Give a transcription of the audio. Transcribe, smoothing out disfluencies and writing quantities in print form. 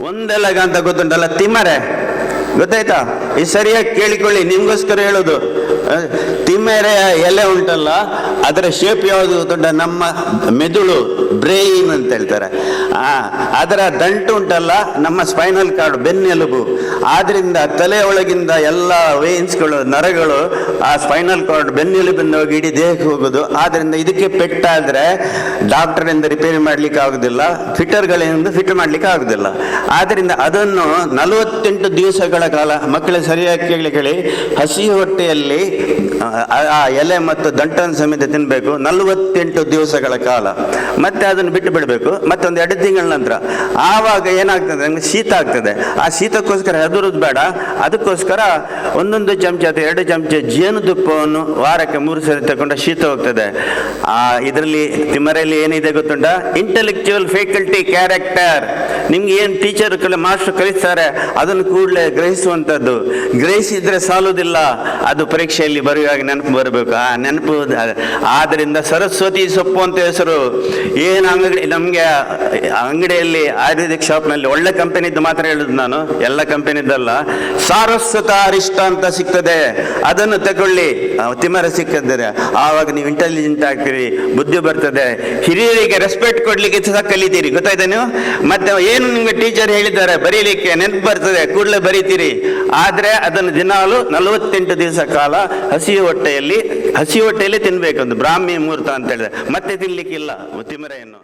ಒಂದೆಲಗ ಅಂತ ಗೊತ್ತುಂಟಲ್ಲ, ತಿಮ್ಮರೆ ಗೊತ್ತಾಯ್ತಾ? ಈ ಸರಿಯಾಗಿ ಕೇಳಿಕೊಳ್ಳಿ, ನಿಮ್ಗೋಸ್ಕರ ಹೇಳೋದು. ತಿಮ್ಮೆರೆಯ ಎಲೆ ಉಂಟಲ್ಲ, ಅದರ ಶೇಪ್ ಯಾವುದು ಗೊತ್ತುಂಟ? ನಮ್ಮ ಮೆದುಳು, ಬ್ರೈನ್ ಅಂತ ಹೇಳ್ತಾರೆ. ಅದರ ದಂಟು ಉಂಟಲ್ಲ, ನಮ್ಮ ಸ್ಪೈನಲ್ ಕಾರ್ಡ್, ಬೆನ್ನೆಲುಬು. ಆದ್ರಿಂದ ತಲೆ ಒಳಗಿಂದ ಎಲ್ಲ ವೇನ್ಸ್ಗಳು, ನರಗಳು ಆ ಸ್ಪೈನಲ್ ಕಾರ್ಡ್ ಬೆನ್ನೆಲುಬಿಂದ ಹೋಗಿ ಇಡೀ ದೇಹಕ್ಕೆ ಹೋಗೋದು. ಆದ್ರಿಂದ ಇದಕ್ಕೆ ಪೆಟ್ಟಾದ್ರೆ ಡಾಕ್ಟರಿಂದ ರಿಪೇರಿ ಮಾಡ್ಲಿಕ್ಕೆ ಆಗುದಿಲ್ಲ, ಫಿಟರ್ಗಳಿಂದ ಫಿಟ್ ಮಾಡ್ಲಿಕ್ಕೆ ಆಗುದಿಲ್ಲ. ಆದ್ರಿಂದ ಅದನ್ನು 48 ದಿವಸಗಳ ಕಾಲ, ಮಕ್ಕಳ ಸರಿಯಾಗಿ ಕೇಳಿ, ಹಸಿ ಹೊಟ್ಟೆಯಲ್ಲಿ ಆ ಎಲೆ ಮತ್ತು ದಂಟನ್ನು ಸಮೇತ ತಿನ್ಬೇಕು 48 ದಿವಸಗಳ ಕಾಲ. ಮತ್ತೆ ಅದನ್ನು ಬಿಟ್ಟು ಬಿಡಬೇಕು. ಮತ್ತೊಂದು 2 ತಿಂಗಳ ನಂತರ ಆವಾಗ ಏನಾಗ್ತದೆ, ನಮ್ಗೆ ಶೀತ ಆಗ್ತದೆ. ಆ ಶೀತಕ್ಕೋಸ್ಕರ ಹೆದರುದು ಬೇಡ. ಅದಕ್ಕೋಸ್ಕರ 1 ಚಮಚ ಅಥವಾ 2 ಚಮಚ ಜೇನುತುಪ್ಪವನ್ನು ವಾರಕ್ಕೆ 3 ಸರಿ ತಗೊಂಡ ಶೀತ ಹೋಗ್ತದೆ. ಇದರಲ್ಲಿ ತಿಮ್ಮರೆಯಲ್ಲಿ ಏನಿದೆ ಗೊತ್ತುಂಟ? Intellectual faculty, character. ನಿಮ್ಗೆ ಏನು ಟೀಚರ್ ಮಾಸ್ಟರ್ ಕಲಿಸ್ತಾರೆ ಅದನ್ನು ಕೂಡಲೇ ಗ್ರಹಿಸುವಂಥದ್ದು. ಗ್ರಹಿಸಿದ್ರೆ ಸಾಲುದಿಲ್ಲ, ಅದು ಪರೀಕ್ಷೆಯಲ್ಲಿ ಬರೆಯುವಾಗ ನೆನಪು ಬರಬೇಕು. ಆ ನೆನಪು ಆದ್ದರಿಂದ ಸರಸ್ವತಿ ಸೊಪ್ಪು ಅಂತ ಹೆಸರು. ಏನು ಅಂಗಡಿ, ನಮಗೆ ಅಂಗಡಿಯಲ್ಲಿ ಆಯುರ್ವೇದಿಕ್ ಶಾಪ್ನಲ್ಲಿ ಒಳ್ಳೆ ಕಂಪನಿದ್ದು ಮಾತ್ರ ಹೇಳುದು ನಾನು, ಎಲ್ಲ ಕಂಪನಿದ್ದಲ್ಲ. ಸಾರಸ್ವತ ಅರಿಷ್ಟ ಅಂತ ಸಿಗ್ತದೆ, ಅದನ್ನು ತಗೊಳ್ಳಿ. ತಿಮ್ಮರ ಸಿಕ್ಕಿದ್ದಾರೆ, ಆವಾಗ ನೀವು ಇಂಟೆಲಿಜೆಂಟ್ ಆಗ್ತೀರಿ, ಬುದ್ಧಿ ಬರ್ತದೆ, ಹಿರಿಯರಿಗೆ ರೆಸ್ಪೆಕ್ಟ್ ಕೊಡ್ಲಿಕ್ಕೆ ಸಹ ಕಲಿತೀರಿ. ಗೊತ್ತಾಯ್ತಾ ನೀವು? ಮತ್ತೆ ಏನು ನಿಮ್ಗೆ ಟೀಚರ್ ಹೇಳಿದ್ದಾರೆ ಬರೀಲಿಕ್ಕೆ ನೆನಪು ಬರ್ತದೆ, ಕೂಡಲೇ ಬರೀತೀರಿ. ಆದ್ರೆ ಅದನ್ನು ದಿನಾಲು 48 ದಿವಸ ಕಾಲ ಹಸಿ ಹೊಟ್ಟೆಯಲ್ಲಿ ತಿನ್ಬೇಕು. ಒಂದು ಬ್ರಾಹ್ಮಿ ಮುಹೂರ್ತ ಅಂತ ಹೇಳಿದ್ರೆ ಮತ್ತೆ ತಿನ್ಲಿಕ್ಕಿಲ್ಲ ತಿಮ್ಮರೆಯನ್ನು.